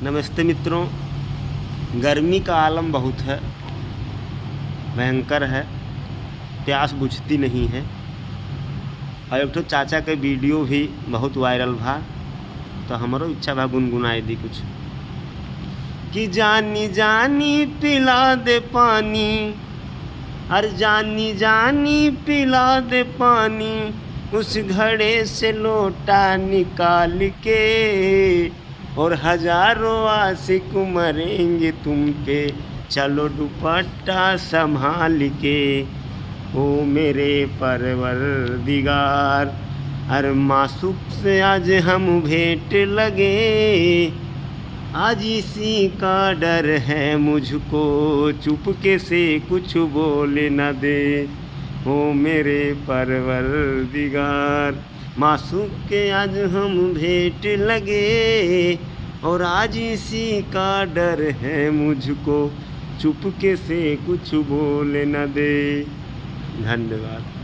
नमस्ते मित्रों। गर्मी का आलम बहुत है, भयंकर है, प्यास बुझती नहीं है। और एक तो चाचा के वीडियो भी बहुत वायरल भा, तो हमारो इच्छा भा गुनगुनाए दी कुछ कि जानी जानी पिला दे पानी, अरे जानी जानी पिला दे पानी, उस घड़े से लोटा निकाल के, और हजारों आशिक मरेंगे तुम पे, चलो दुपट्टा संभाल के। ओ मेरे परवरदिगार, अरे मासूक से आज हम भेंट लगे, आज इसी का डर है मुझको, चुपके से कुछ बोल न दे। ओ मेरे परवरदिगार, मासूक के आज हम भेंट लगे, और आज इसी का डर है मुझको, चुपके से कुछ बोल न दे। धन्यवाद।